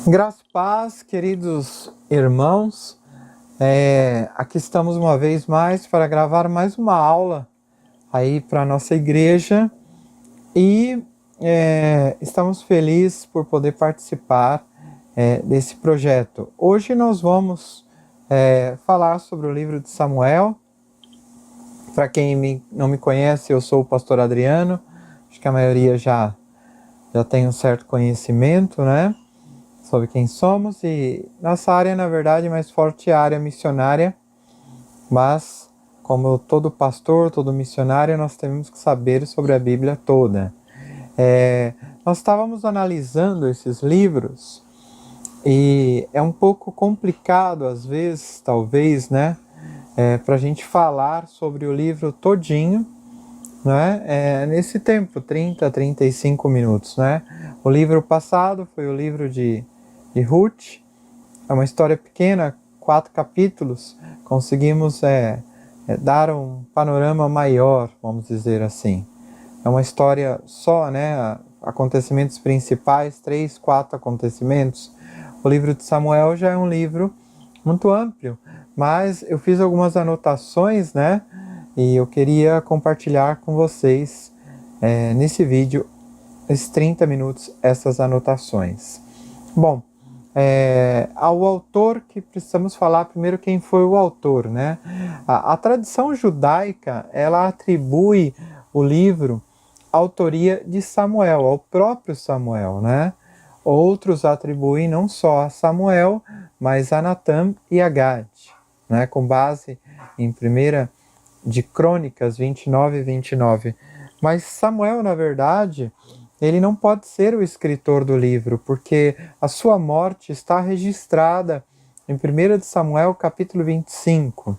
Graça e paz, queridos irmãos, aqui estamos uma vez mais para gravar mais uma aula aí para a nossa igreja e estamos felizes por poder participar desse projeto. Hoje nós vamos falar sobre o livro de Samuel. Para quem não me conhece, eu sou o pastor Adriano, acho que a maioria já tem um certo conhecimento, né? Sobre quem somos, e nossa área, na verdade, mais forte é a área missionária, mas como todo pastor, todo missionário, nós temos que saber sobre a Bíblia toda. Nós estávamos analisando esses livros e é um pouco complicado às vezes, talvez, né, para a gente falar sobre o livro todinho, né, nesse tempo, 35 minutos, né? O livro passado foi o livro de Ruth, é uma história pequena, 4 capítulos, conseguimos dar um panorama maior, vamos dizer assim. É uma história só, né? Acontecimentos principais, 3, 4 acontecimentos. O livro de Samuel já é um livro muito amplo, mas eu fiz algumas anotações, né? E eu queria compartilhar com vocês nesse vídeo, esses 30 minutos, essas anotações. Bom, ao autor, que precisamos falar primeiro quem foi o autor, né? A tradição judaica, ela atribui o livro à autoria de Samuel, ao próprio Samuel, né? Outros atribuem não só a Samuel, mas a Natã e a Gad, né? Com base em 1 de Crônicas 29 e 29. Mas Samuel, na verdade, ele não pode ser o escritor do livro, porque a sua morte está registrada em 1 de Samuel, capítulo 25.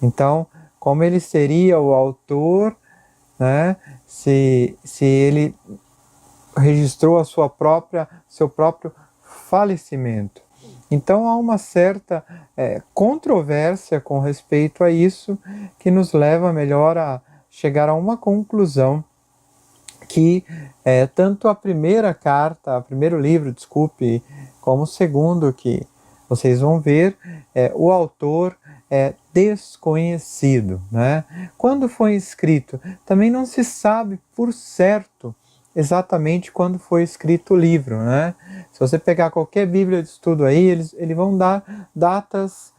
Então, como ele seria o autor, né, se ele registrou seu próprio falecimento? Então, há uma certa controvérsia com respeito a isso, que nos leva melhor a chegar a uma conclusão que tanto a primeiro livro, como o segundo, que vocês vão ver, o autor é desconhecido, né? Quando foi escrito? Também não se sabe por certo exatamente quando foi escrito o livro, né? Se você pegar qualquer Bíblia de estudo aí, eles vão dar datas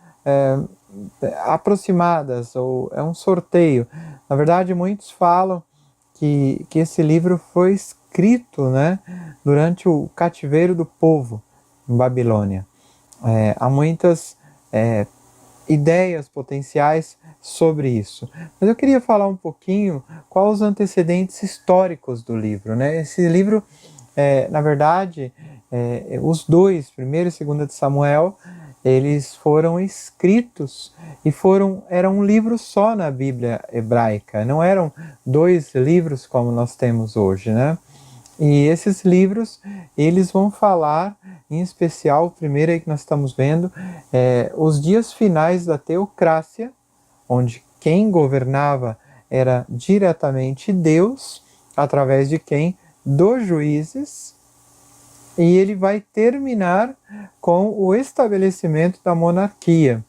aproximadas, ou é um sorteio. Na verdade, muitos falam que esse livro foi escrito, né, durante o cativeiro do povo em Babilônia. Há muitas ideias potenciais sobre isso. Mas eu queria falar um pouquinho quais os antecedentes históricos do livro, né? Esse livro, na verdade, os dois, 1º e 2º de Samuel, eles foram escritos e eram um livro só na Bíblia hebraica, não eram 2 livros como nós temos hoje, né? E esses livros, eles vão falar, em especial, o primeiro aí que nós estamos vendo, os dias finais da teocrácia, onde quem governava era diretamente Deus, através de quem? Dos juízes. E ele vai terminar com o estabelecimento da monarquia,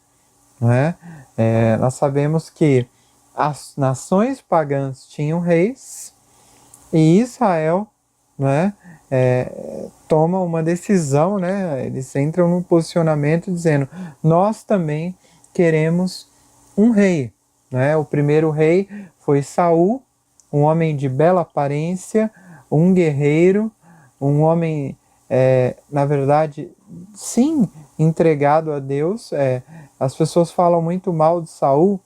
né? Nós sabemos que as nações pagãs tinham reis e Israel, né, toma uma decisão, né? Eles entram num posicionamento dizendo: nós também queremos um rei, né? O primeiro rei foi Saul, um homem de bela aparência, um guerreiro, um homem na verdade, sim, entregado a Deus. As pessoas falam muito mal de Saul,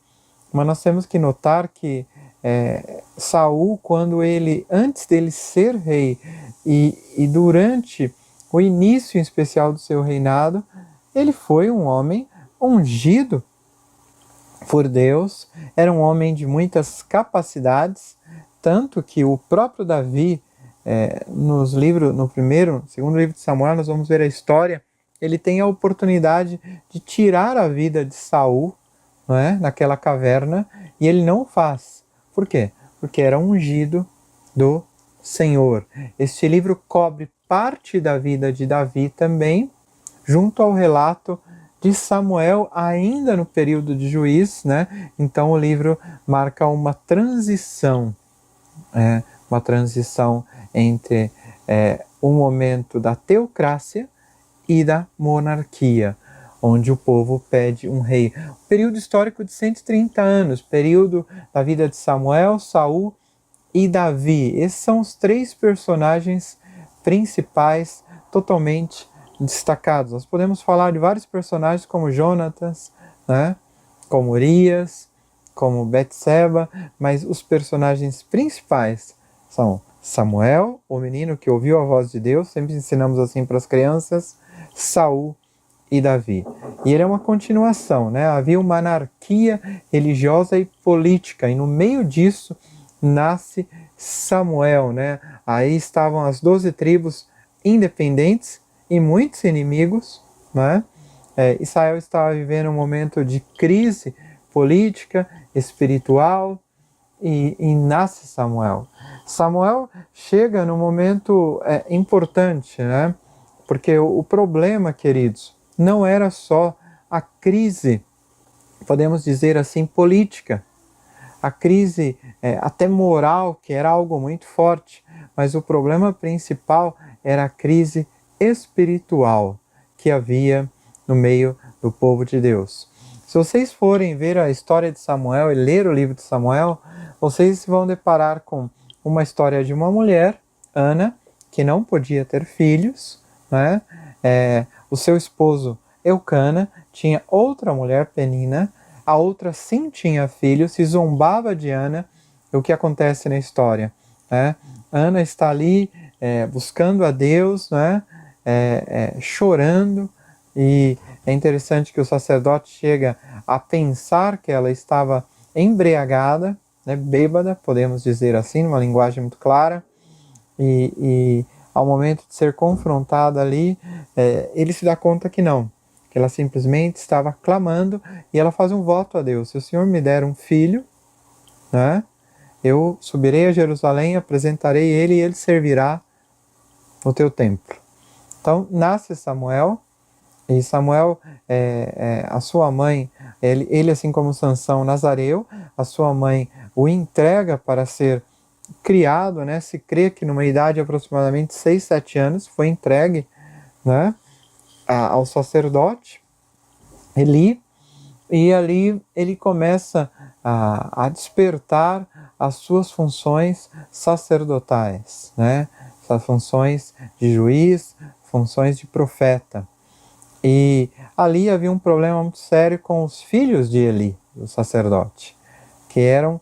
mas nós temos que notar que Saul, antes dele ser rei e durante o início em especial do seu reinado, ele foi um homem ungido por Deus, era um homem de muitas capacidades, tanto que o próprio Davi, no 2º livro de Samuel, nós vamos ver a história, ele tem a oportunidade de tirar a vida de Saul, não é? Naquela caverna, e ele não faz. Por quê? Porque era ungido do Senhor. Este livro cobre parte da vida de Davi também, junto ao relato de Samuel, ainda no período de Juiz, né? Então o livro marca uma transição entre o momento da teocrácia e da monarquia, onde o povo pede um rei. Um período histórico de 130 anos, período da vida de Samuel, Saul e Davi. Esses são os três personagens principais totalmente destacados. Nós podemos falar de vários personagens como Jonatas, né? Como Urias, como Betseba, mas os personagens principais são Samuel, o menino que ouviu a voz de Deus, sempre ensinamos assim para as crianças, Saul e Davi. E ele é uma continuação, né? Havia uma anarquia religiosa e política, e no meio disso nasce Samuel, né? Aí estavam as 12 tribos independentes e muitos inimigos, né? Israel estava vivendo um momento de crise política, espiritual, e nasce Samuel. Samuel chega num momento importante, né? Porque o problema, queridos, não era só a crise, podemos dizer assim, política, a crise até moral, que era algo muito forte, mas o problema principal era a crise espiritual que havia no meio do povo de Deus. Se vocês forem ver a história de Samuel e ler o livro de Samuel, vocês vão deparar com uma história de uma mulher, Ana, que não podia ter filhos, né? O seu esposo Eucana tinha outra mulher, Penina, a outra sim tinha filhos, se zombava de Ana. O que acontece na história? Ana está ali buscando a Deus, né? Chorando, e é interessante que o sacerdote chega a pensar que ela estava embriagada, né? Bêbada, podemos dizer assim, numa linguagem muito clara, e ao momento de ser confrontada ali, ele se dá conta que não, que ela simplesmente estava clamando, e ela faz um voto a Deus: se o Senhor me der um filho, né, eu subirei a Jerusalém, apresentarei ele e ele servirá no teu templo. Então nasce Samuel, e Samuel, a sua mãe, ele assim como Sansão nazareu, a sua mãe o entrega para ser criado, né? Se crê que numa idade de aproximadamente 6, 7 anos foi entregue, né, ao sacerdote Eli, e ali ele começa a despertar as suas funções sacerdotais, né? As funções de juiz, funções de profeta. E ali havia um problema muito sério com os filhos de Eli, o sacerdote, que eram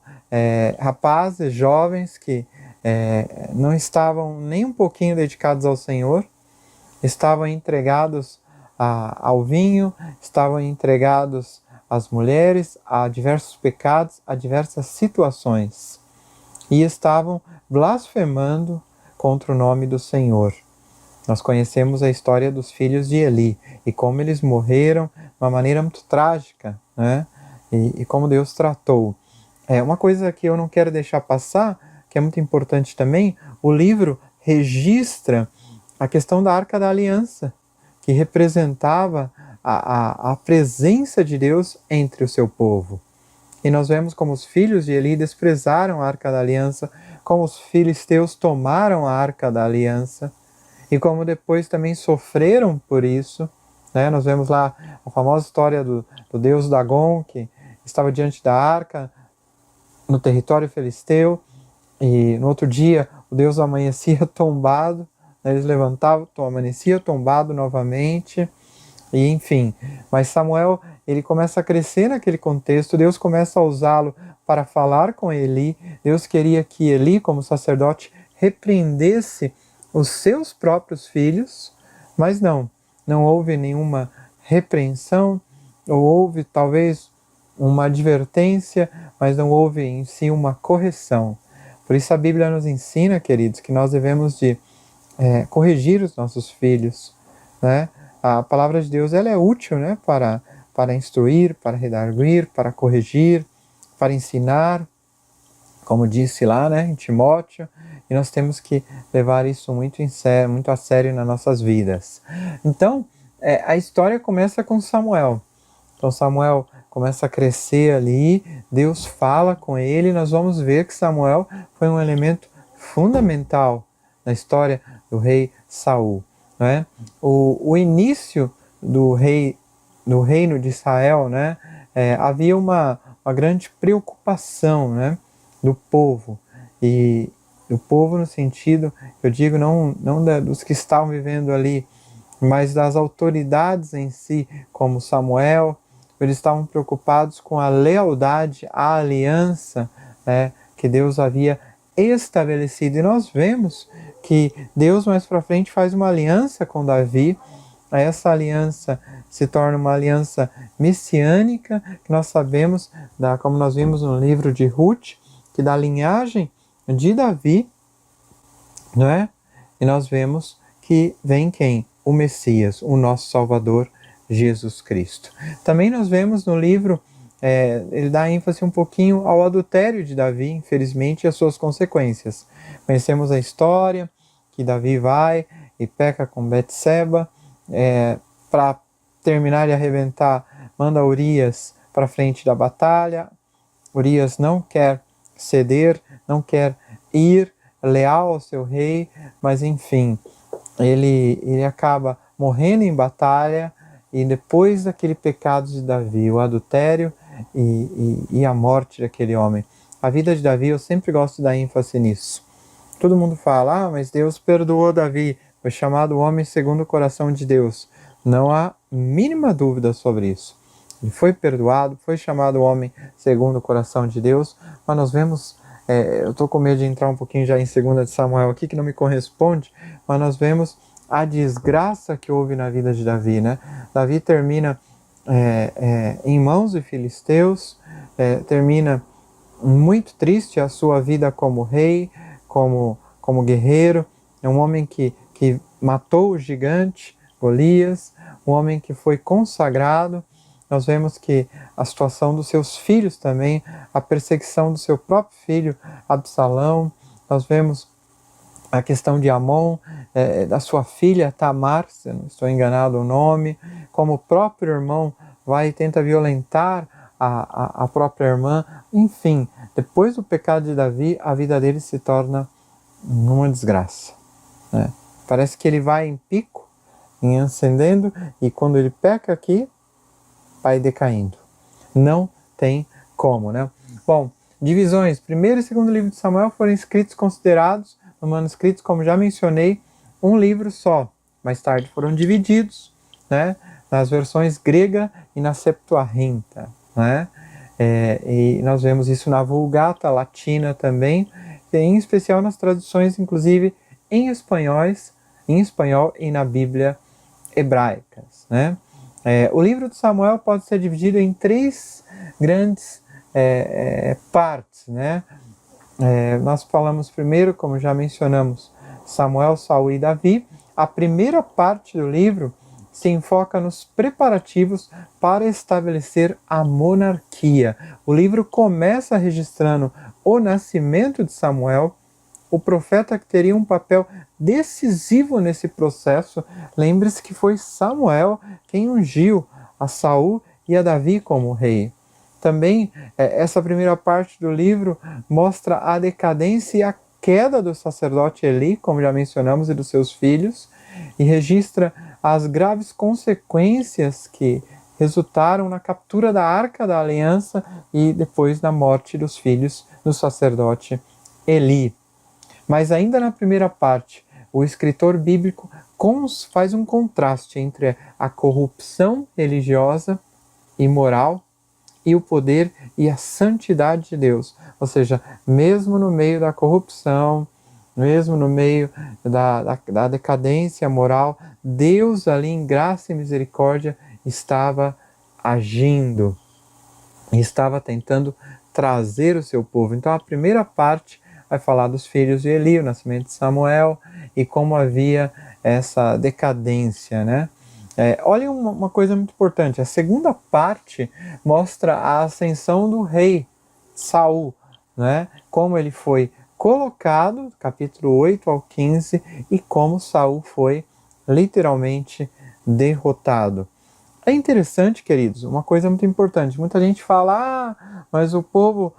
rapazes, jovens, que não estavam nem um pouquinho dedicados ao Senhor, estavam entregados ao vinho, estavam entregados às mulheres, a diversos pecados, a diversas situações, e estavam blasfemando contra o nome do Senhor. Nós conhecemos a história dos filhos de Eli e como eles morreram de uma maneira muito trágica, né? E como Deus tratou. Uma coisa que eu não quero deixar passar, que é muito importante também, o livro registra a questão da Arca da Aliança, que representava a presença de Deus entre o seu povo. E nós vemos como os filhos de Eli desprezaram a Arca da Aliança, como os filisteus tomaram a Arca da Aliança, e como depois também sofreram por isso, né? Nós vemos lá a famosa história do deus Dagon, que estava diante da arca no território filisteu, e no outro dia o deus amanhecia tombado, né? Eles levantavam, amanhecia tombado novamente, e enfim. Mas Samuel, ele começa a crescer naquele contexto, Deus começa a usá-lo para falar com Eli. Deus queria que Eli, como sacerdote, repreendesse os seus próprios filhos, mas não houve nenhuma repreensão, ou houve talvez uma advertência, mas não houve em si uma correção. Por isso a Bíblia nos ensina, queridos, que nós devemos de corrigir os nossos filhos, né? A palavra de Deus, ela é útil, né, para instruir, para redarguir, para corrigir, para ensinar, como disse lá, né, em Timóteo, e nós temos que levar isso muito a sério nas nossas vidas. Então, a história começa com Samuel. Então Samuel começa a crescer ali, Deus fala com ele, nós vamos ver que Samuel foi um elemento fundamental na história do rei Saul. Né? O início do reino de Israel, né? Havia uma grande preocupação, né? Do povo. E do povo no sentido, eu digo, não dos que estavam vivendo ali, mas das autoridades em si, como Samuel. Eles estavam preocupados com a lealdade à aliança, né, que Deus havia estabelecido. E nós vemos que Deus mais para frente faz uma aliança com Davi. Essa aliança se torna uma aliança messiânica, que nós sabemos, como nós vimos no livro de Ruth, que da linhagem de Davi, não é? E nós vemos que vem quem? O Messias, o nosso Salvador, Jesus Cristo. Também nós vemos no livro, ele dá ênfase um pouquinho ao adultério de Davi, infelizmente, e as suas consequências. Conhecemos a história, que Davi vai e peca com Betseba, para terminar e arrebentar, manda Urias para frente da batalha. Urias não quer ceder, não quer ir, leal ao seu rei, mas enfim, ele acaba morrendo em batalha. E depois daquele pecado de Davi, o adultério e a morte daquele homem, a vida de Davi, eu sempre gosto de dar ênfase nisso. Todo mundo fala, mas Deus perdoou Davi, foi chamado homem segundo o coração de Deus. Não há mínima dúvida sobre isso. Ele foi perdoado, foi chamado homem segundo o coração de Deus, mas nós vemos, eu estou com medo de entrar um pouquinho já em 2 de Samuel aqui, que não me corresponde, mas nós vemos a desgraça que houve na vida de Davi, né? Davi termina em mãos de filisteus, termina muito triste a sua vida como rei, como guerreiro. É um homem que matou o gigante Golias, um homem que foi consagrado. Nós vemos que a situação dos seus filhos também, a perseguição do seu próprio filho Absalão. Nós vemos a questão de Amon, da sua filha Tamar, se não estou enganado o nome, como o próprio irmão vai e tenta violentar a própria irmã. Enfim, depois do pecado de Davi, a vida dele se torna uma desgraça. Né? Parece que ele vai em pico, em ascendendo, e quando ele peca aqui, vai decaindo. Não tem como, né? Bom, divisões. Primeiro e segundo livro de Samuel foram escritos, considerados no manuscrito, como já mencionei, um livro só. Mais tarde foram divididos, né, nas versões grega e na Septuaginta, né? E nós vemos isso na Vulgata Latina também, em especial nas traduções, inclusive em espanhol e na Bíblia hebraicas, né? O livro de Samuel pode ser dividido em 3 grandes partes, né? Nós falamos primeiro, como já mencionamos, Samuel, Saul e Davi. A primeira parte do livro se enfoca nos preparativos para estabelecer a monarquia. O livro começa registrando o nascimento de Samuel, o profeta que teria um papel decisivo nesse processo. Lembre-se que foi Samuel quem ungiu a Saul e a Davi como rei. Também, essa primeira parte do livro mostra a decadência e a queda do sacerdote Eli, como já mencionamos, e dos seus filhos, e registra as graves consequências que resultaram na captura da Arca da Aliança e depois na morte dos filhos do sacerdote Eli. Mas ainda na primeira parte, o escritor bíblico faz um contraste entre a corrupção religiosa e moral e o poder e a santidade de Deus. Ou seja, mesmo no meio da corrupção, mesmo no meio da decadência moral, Deus ali em graça e misericórdia estava agindo, estava tentando trazer o seu povo. Então a primeira parte vai falar dos filhos de Eli, o nascimento de Samuel e como havia essa decadência, né? Olhem uma coisa muito importante, a segunda parte mostra a ascensão do rei Saul, né? Como ele foi colocado, capítulo 8 ao 15, e como Saul foi literalmente derrotado. É interessante, queridos, uma coisa muito importante. Muita gente fala, mas o povo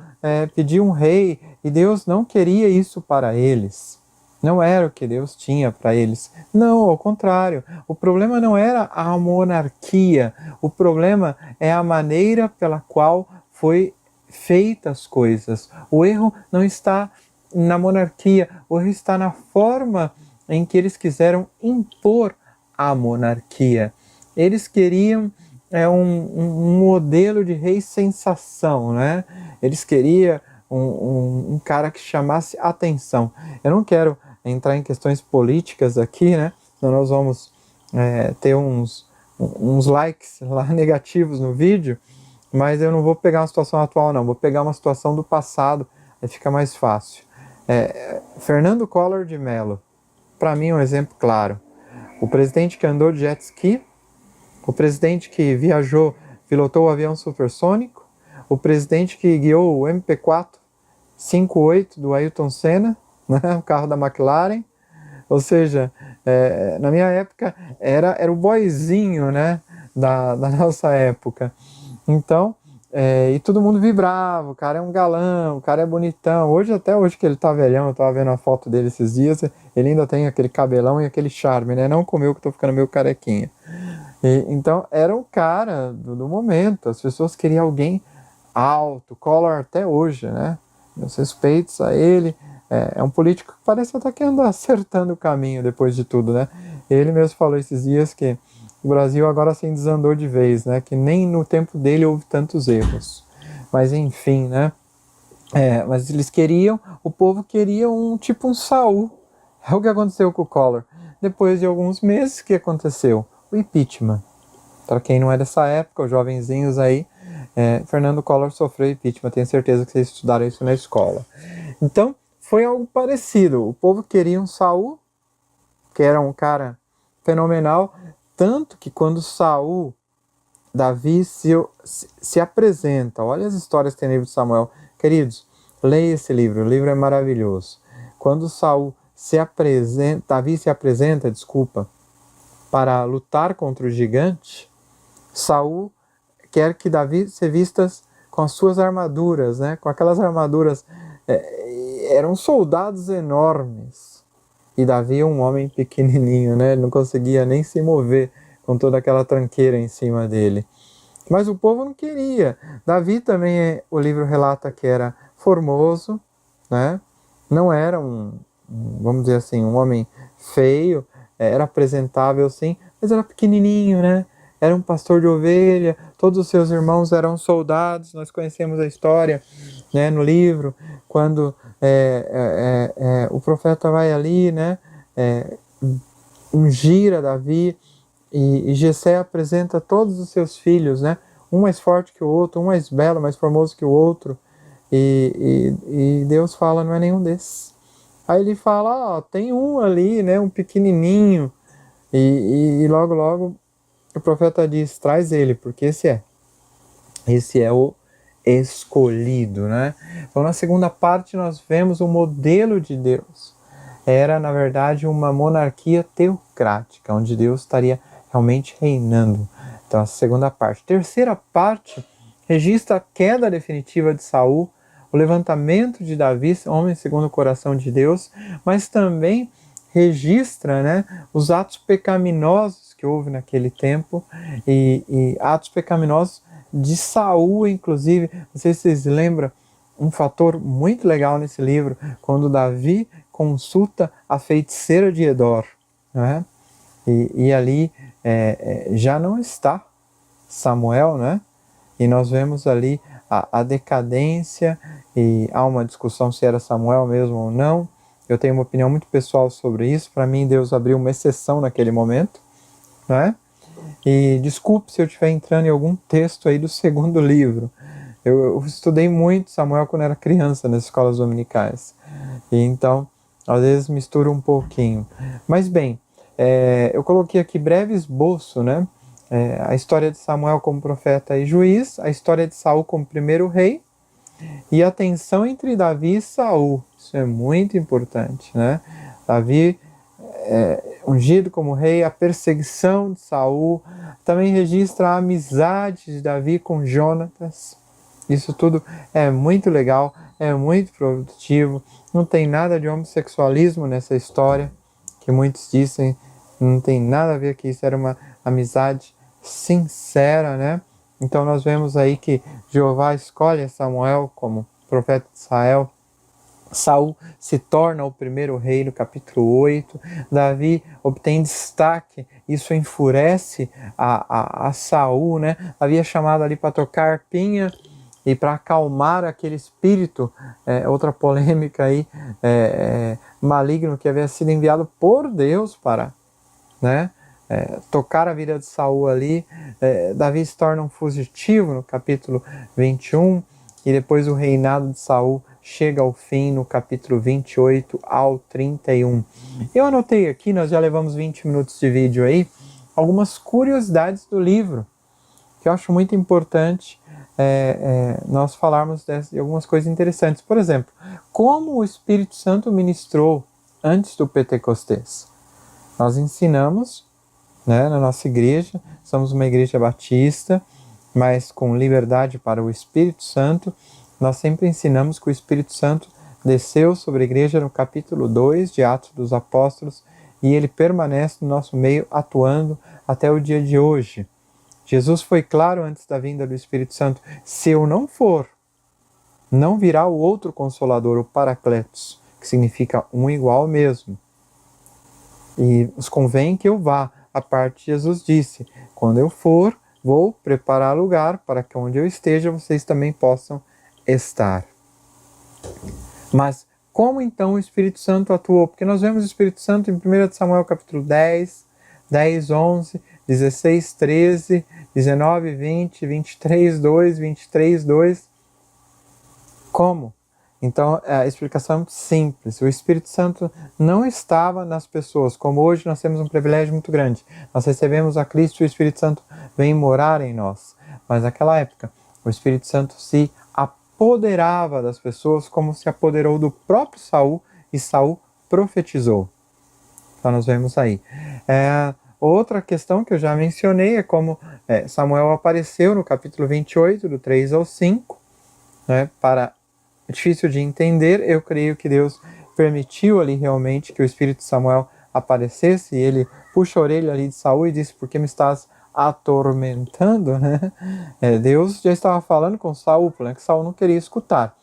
pediu um rei e Deus não queria isso para eles. Não era o que Deus tinha para eles. Não, ao contrário. O problema não era a monarquia. O problema é a maneira pela qual foi feita as coisas. O erro não está na monarquia. O erro está na forma em que eles quiseram impor a monarquia. Eles queriam um modelo de rei sensação, né? Eles queriam um cara que chamasse atenção. Eu não quero entrar em questões políticas aqui, né? Senão nós vamos ter uns likes lá negativos no vídeo, mas eu não vou pegar uma situação atual, não. Vou pegar uma situação do passado, aí fica mais fácil. Fernando Collor de Mello, para mim é um exemplo claro. O presidente que andou de jet ski, o presidente que viajou, pilotou o avião supersônico, o presidente que guiou o MP4 58 do Ayrton Senna, né, o carro da McLaren. Ou seja, na minha época era o boyzinho, né, da nossa época. Então, e todo mundo vibrava, o cara é um galã, o cara é bonitão. Até hoje que ele tá velhão, eu tava vendo a foto dele esses dias, ele ainda tem aquele cabelão e aquele charme, né? Não como eu que tô ficando meio carequinha. Então, era o cara do momento, as pessoas queriam alguém alto, Collor até hoje, né? Meus respeitos a ele, é um político que parece até que anda acertando o caminho depois de tudo, né? Ele mesmo falou esses dias que o Brasil agora assim desandou de vez, né? Que nem no tempo dele houve tantos erros. Mas enfim, né? Mas eles queriam, o povo queria um Saul. É o que aconteceu com o Collor. Depois de alguns meses, o que aconteceu? O impeachment. Para quem não é dessa época, os jovenzinhos aí, Fernando Collor sofreu impeachment. Tenho certeza que vocês estudaram isso na escola. Então, foi algo parecido. O povo queria um Saul, que era um cara fenomenal, tanto que quando Davi se apresenta, olha as histórias que tem no livro de Samuel. Queridos, leia esse livro, o livro é maravilhoso. Quando Davi se apresenta, para lutar contra o gigante, Saul quer que Davi se vista com as suas armaduras, né? Com aquelas armaduras, eram soldados enormes. E Davi é um homem pequenininho, né? Ele não conseguia nem se mover com toda aquela tranqueira em cima dele. Mas o povo não queria. Davi também, o livro relata que era formoso, né? Não era vamos dizer assim, um homem feio, era apresentável sim, mas era pequenininho, né? Era um pastor de ovelha, todos os seus irmãos eram soldados, nós conhecemos a história, né, no livro, quando o profeta vai ali, né, ungir a Davi, e Jessé apresenta todos os seus filhos, né, um mais forte que o outro, um mais belo, mais formoso que o outro, e Deus fala, não é nenhum desses. Aí ele fala, tem um ali, né, um pequenininho, e logo, logo o profeta diz, traz ele, porque esse é o escolhido, né? Então na segunda parte nós vemos o modelo de Deus. Era, na verdade, uma monarquia teocrática, onde Deus estaria realmente reinando. Então a segunda parte. Terceira parte registra a queda definitiva de Saul, o levantamento de Davi, homem segundo o coração de Deus, mas também registra, né, os atos pecaminosos que houve naquele tempo, e atos pecaminosos de Saul, inclusive. Não sei se vocês lembram, um fator muito legal nesse livro, quando Davi consulta a feiticeira de Endor, né? E ali já não está Samuel, né? E nós vemos ali a decadência, e há uma discussão se era Samuel mesmo ou não. Eu tenho uma opinião muito pessoal sobre isso. Para mim, Deus abriu uma exceção naquele momento, né? E desculpe se eu estiver entrando em algum texto aí do segundo livro. Eu estudei muito Samuel quando era criança nas escolas dominicais. E então, às vezes misturo um pouquinho. Mas bem, eu coloquei aqui breve esboço, né? A história de Samuel como profeta e juiz, a história de Saul como primeiro rei, e a tensão entre Davi e Saul. Isso é muito importante, né? Davi, ungido como rei, a perseguição de Saul, também registra a amizade de Davi com Jonatas. Isso tudo é muito legal, é muito produtivo, não tem nada de homossexualismo nessa história, que muitos dizem, não tem nada a ver que isso era uma amizade sincera, né? Então nós vemos aí que Jeová escolhe Samuel como profeta de Israel. Saul se torna o primeiro rei no capítulo 8. Davi obtém destaque, isso enfurece a Saul, né? Havia chamado ali para tocar arpinha e para acalmar aquele espírito, outra polêmica aí, maligno que havia sido enviado por Deus para, né, tocar a vida de Saul ali. Davi se torna um fugitivo no capítulo 21 e depois o reinado de Saul chega ao fim no capítulo 28 ao 31. Eu anotei aqui, nós já levamos 20 minutos de vídeo aí, algumas curiosidades do livro, que eu acho muito importante nós falarmos de algumas coisas interessantes. Por exemplo, como o Espírito Santo ministrou antes do Pentecostés. Nós ensinamos, né, na nossa igreja, somos uma igreja batista, mas com liberdade para o Espírito Santo. Nós sempre ensinamos que o Espírito Santo desceu sobre a igreja no capítulo 2 de Atos dos Apóstolos e ele permanece no nosso meio atuando até o dia de hoje. Jesus foi claro antes da vinda do Espírito Santo: se eu não for, não virá o outro Consolador, o Paracletos, que significa um igual mesmo. E os convém que eu vá. A parte Jesus disse: quando eu for, vou preparar lugar para que onde eu esteja, vocês também possam estar. Mas como então o Espírito Santo atuou? Porque nós vemos o Espírito Santo em 1 Samuel capítulo 10, 10, 11, 16, 13, 19, 20, 23, 2, 23, 2. Como? Então a explicação é muito simples. O Espírito Santo não estava nas pessoas, como hoje nós temos um privilégio muito grande. Nós recebemos a Cristo e o Espírito Santo vem morar em nós. Mas naquela época, o Espírito Santo se apoderava das pessoas como se apoderou do próprio Saul, e Saul profetizou. Então nós vemos aí. Outra questão que eu já mencionei é como Samuel apareceu no capítulo 28, do 3 ao 5, né, é difícil de entender. Eu creio que Deus permitiu ali realmente que o espírito de Samuel aparecesse, e ele puxa a orelha ali de Saul e disse: por que me estás atormentando, né? Deus já estava falando com Saul, porém que Saul não queria escutar.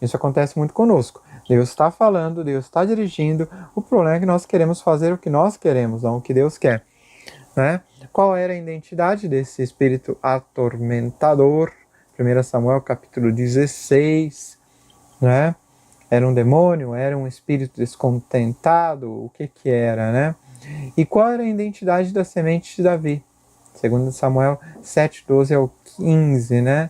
Isso acontece muito conosco. Deus está falando, Deus está dirigindo, o problema é que nós queremos fazer o que nós queremos, não o que Deus quer, né? Qual era a identidade desse espírito atormentador? 1 Samuel capítulo 16, né? Era um demônio? Era um espírito descontentado? O que era, né? E qual era a identidade da semente de Davi? 2 Samuel 7, 12 ao 15, né?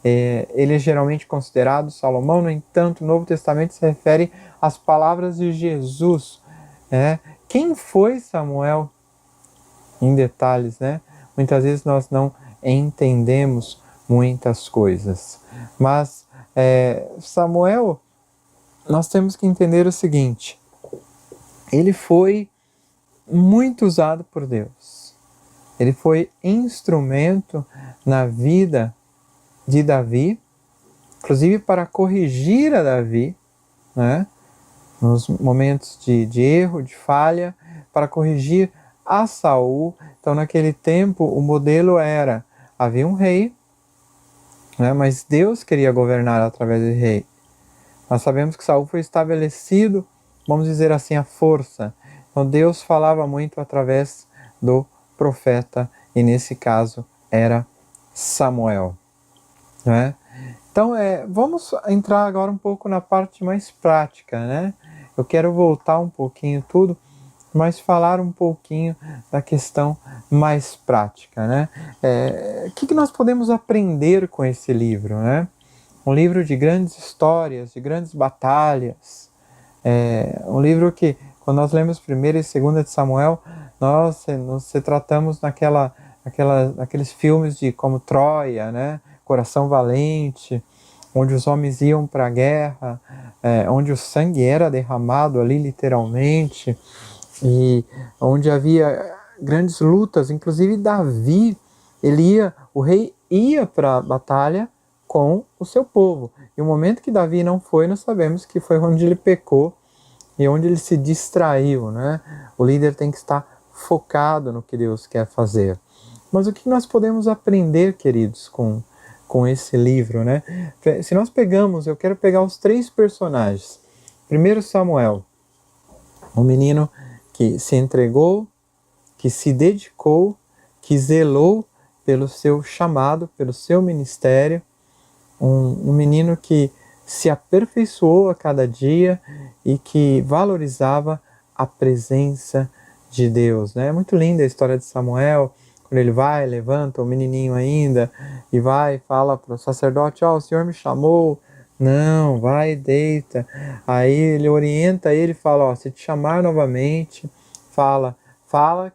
Ele é geralmente considerado Salomão, no entanto, o Novo Testamento se refere às palavras de Jesus, né? Quem foi Samuel? Em detalhes, né? Muitas vezes nós não entendemos muitas coisas. Mas Samuel, nós temos que entender o seguinte: ele foi muito usado por Deus. Ele foi instrumento na vida de Davi, inclusive para corrigir a Davi, né, nos momentos de erro, de falha, para corrigir a Saul. Então naquele tempo o modelo era: havia um rei, né, mas Deus queria governar através do rei. Nós sabemos que Saul foi estabelecido, vamos dizer assim, à força. Então Deus falava muito através do profeta, e nesse caso era Samuel, né? Então vamos entrar agora um pouco na parte mais prática, né? Eu quero voltar um pouquinho tudo, mas falar um pouquinho da questão mais prática, né? O que nós podemos aprender com esse livro, né? Um livro de grandes histórias, de grandes batalhas. Um livro que, quando nós lemos 1 e 2 de Samuel, nós nos tratamos naqueles filmes de como Troia, né? Coração Valente, onde os homens iam para a guerra, onde o sangue era derramado ali literalmente. e onde havia grandes lutas, inclusive Davi, o rei ia para a batalha com o seu povo. E o momento que Davi não foi, nós sabemos que foi onde ele pecou e onde ele se distraiu, né? O líder tem que estar focado no que Deus quer fazer. Mas o que nós podemos aprender, queridos, com esse livro, né? Se nós pegamos, eu quero pegar os 3 personagens. Primeiro Samuel, um menino que se entregou, que se dedicou, que zelou pelo seu chamado, pelo seu ministério, um menino que se aperfeiçoou a cada dia e que valorizava a presença de Deus, né? É muito linda a história de Samuel, quando ele vai, levanta o menininho ainda e vai, fala para o sacerdote, o Senhor me chamou, não, vai, deita. Aí ele orienta ele e fala, se te chamar novamente, fala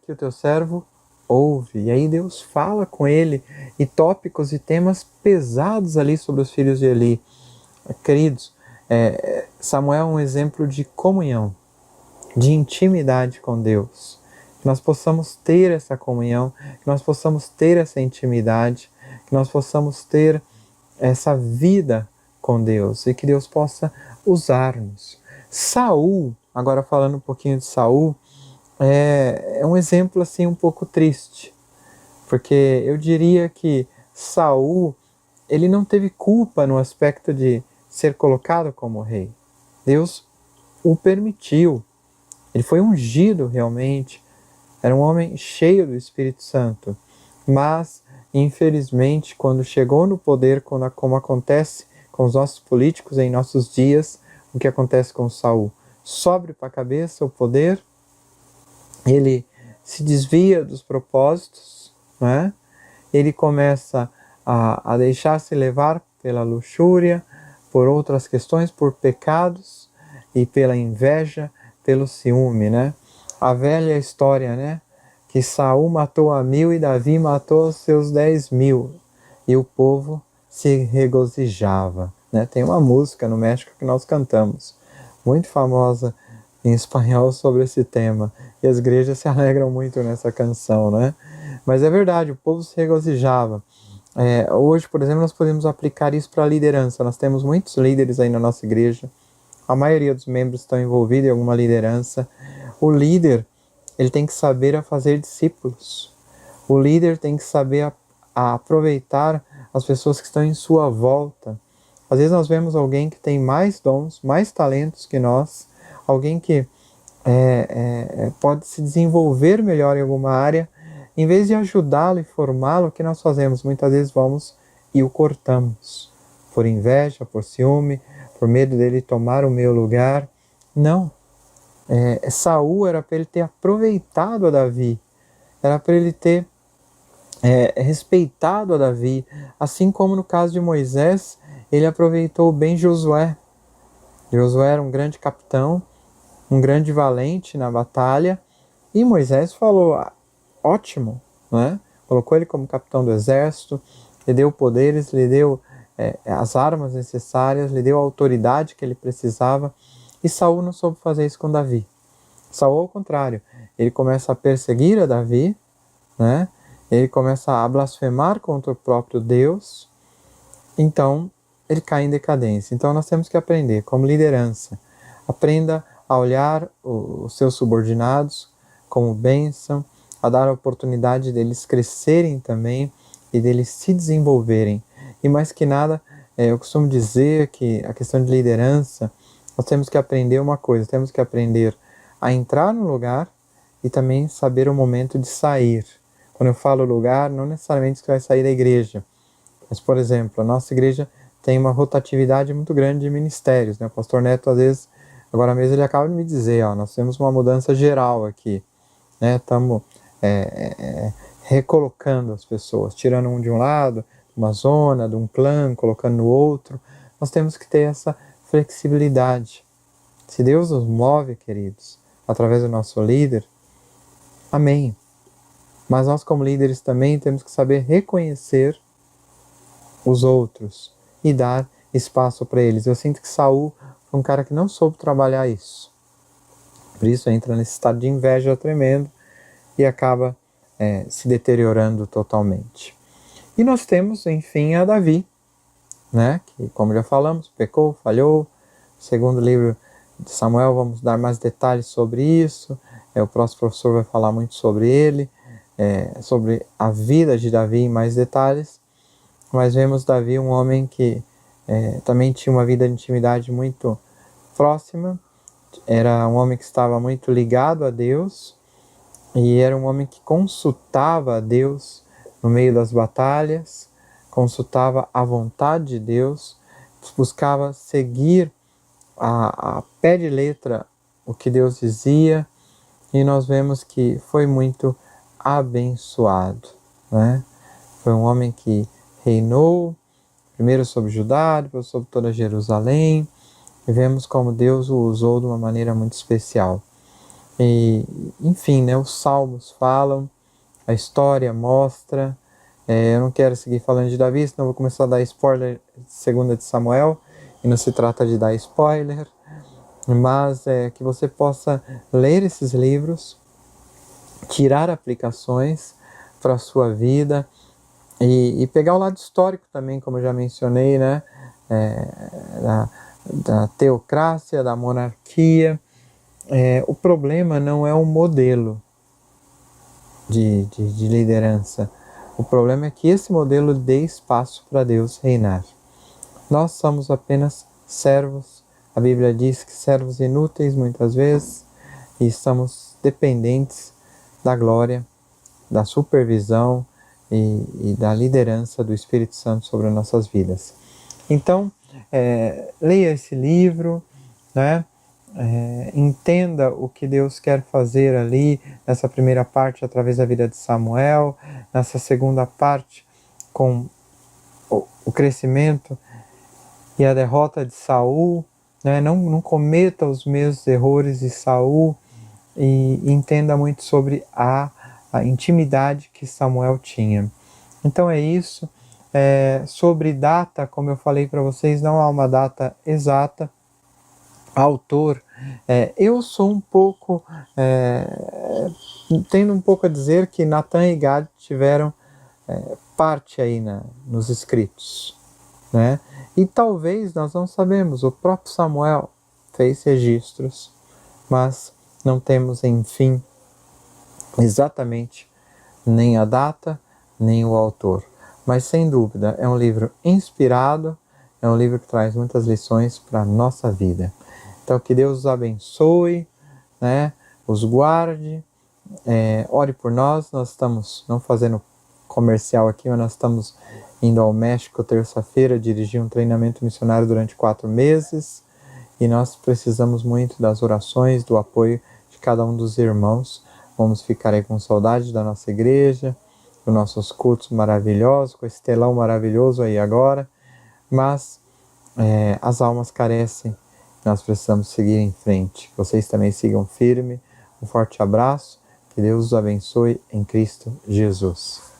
que o teu servo ouve. E aí Deus fala com ele, e tópicos e temas pesados ali sobre os filhos de Eli. Queridos, Samuel é um exemplo de comunhão, de intimidade com Deus. Que nós possamos ter essa comunhão, que nós possamos ter essa intimidade, que nós possamos ter essa vida com Deus e que Deus possa usar-nos. Saul, agora falando um pouquinho de Saul, é um exemplo assim um pouco triste, porque eu diria que Saul, ele não teve culpa no aspecto de ser colocado como rei. Deus o permitiu. Ele foi ungido realmente. Era um homem cheio do Espírito Santo. Mas, infelizmente, quando chegou no poder, como acontece com os nossos políticos em nossos dias, o que acontece com Saul? Sobe para a cabeça o poder, ele se desvia dos propósitos, né? Ele começa a deixar-se levar pela luxúria, por outras questões, por pecados e pela inveja, pelo ciúme, né? A velha história, né? Que Saul matou a 1000 e Davi matou os seus 10.000 e o povo se regozijava, né? Tem uma música no México que nós cantamos, muito famosa em espanhol sobre esse tema, e as igrejas se alegram muito nessa canção, né? Mas é verdade, o povo se regozijava. Hoje, por exemplo, nós podemos aplicar isso para a liderança. Nós temos muitos líderes aí na nossa igreja. A maioria dos membros estão envolvidos em alguma liderança. O líder, ele tem que saber a fazer discípulos. O líder tem que saber a aproveitar as pessoas que estão em sua volta. Às vezes nós vemos alguém que tem mais dons, mais talentos que nós, alguém que pode se desenvolver melhor em alguma área. Em vez de ajudá-lo e formá-lo, o que nós fazemos? Muitas vezes vamos e o cortamos. Por inveja, por ciúme, por medo dele tomar o meu lugar. Não. Saul era para ele ter aproveitado a Davi. Era para ele ter respeitado a Davi. Assim como no caso de Moisés, ele aproveitou bem Josué. Josué era um grande capitão, um grande valente na batalha. E Moisés falou, ótimo, né? Colocou ele como capitão do exército, lhe deu poderes, lhe deu as armas necessárias, lhe deu a autoridade que ele precisava. E Saul não soube fazer isso com Davi. Saul, ao contrário, ele começa a perseguir a Davi, né? Ele começa a blasfemar contra o próprio Deus. Então, ele cai em decadência. Então, nós temos que aprender, como liderança, aprenda a olhar os seus subordinados como bênção, a dar a oportunidade deles crescerem também e deles se desenvolverem. E mais que nada, eu costumo dizer que a questão de liderança, nós temos que aprender uma coisa, temos que aprender a entrar no lugar e também saber o momento de sair. Quando eu falo lugar, não necessariamente você vai sair da igreja, mas, por exemplo, a nossa igreja tem uma rotatividade muito grande de ministérios, né? O pastor Neto, às vezes, agora mesmo ele acaba de me dizer, nós temos uma mudança geral aqui, né? Estamos recolocando as pessoas, tirando um de um lado, uma zona, de um clã, colocando no outro. Nós temos que ter essa flexibilidade. Se Deus nos move, queridos, através do nosso líder, amém. Mas nós, como líderes, também temos que saber reconhecer os outros e dar espaço para eles. Eu sinto que Saul foi um cara que não soube trabalhar isso. Por isso entra nesse estado de inveja tremendo e acaba se deteriorando totalmente. E nós temos, enfim, a Davi, né, que, como já falamos, pecou, falhou. Segundo livro de Samuel, vamos dar mais detalhes sobre isso. O próximo professor vai falar muito sobre ele, sobre a vida de Davi em mais detalhes. Mas vemos Davi um homem que também tinha uma vida de intimidade muito próxima. Era um homem que estava muito ligado a Deus e era um homem que consultava a Deus no meio das batalhas, consultava a vontade de Deus, buscava seguir a pé de letra o que Deus dizia, e nós vemos que foi muito abençoado, né? Foi um homem que reinou, primeiro sobre Judá, depois sobre toda Jerusalém, e vemos como Deus o usou de uma maneira muito especial. E, enfim, né, os salmos falam, a história mostra. Eu não quero seguir falando de Davi, senão vou começar a dar spoiler de 2 de Samuel, e não se trata de dar spoiler, mas que você possa ler esses livros, tirar aplicações para a sua vida e pegar o lado histórico também, como eu já mencionei, né, da teocracia, da monarquia. O problema não é o modelo de liderança. O problema é que esse modelo dê espaço para Deus reinar. Nós somos apenas servos. A Bíblia diz que servos inúteis muitas vezes, e estamos dependentes da glória, da supervisão e da liderança do Espírito Santo sobre as nossas vidas. Então, leia esse livro, né? Entenda o que Deus quer fazer ali nessa primeira parte através da vida de Samuel, nessa segunda parte com o crescimento e a derrota de Saul, né? Não cometa os mesmos erros de Saul, e entenda muito sobre a intimidade que Samuel tinha. Então é isso. Sobre data, como eu falei para vocês, não há uma data exata. Autor, eu sou um pouco, tendo um pouco a dizer que Natan e Gad tiveram parte aí nos escritos, né? E talvez, nós não sabemos, o próprio Samuel fez registros, mas não temos, enfim, exatamente nem a data, nem o autor. Mas sem dúvida, é um livro inspirado, é um livro que traz muitas lições para a nossa vida. Então, que Deus os abençoe, né? Os guarde, ore por nós. Nós estamos, não fazendo comercial aqui, mas nós estamos indo ao México terça-feira, dirigir um treinamento missionário durante 4 meses, e nós precisamos muito das orações, do apoio de cada um dos irmãos. Vamos ficar aí com saudade da nossa igreja, dos nossos cultos maravilhosos, com esse telão maravilhoso aí agora, mas as almas carecem. Nós precisamos seguir em frente. Vocês também sigam firme. Um forte abraço. Que Deus os abençoe em Cristo Jesus.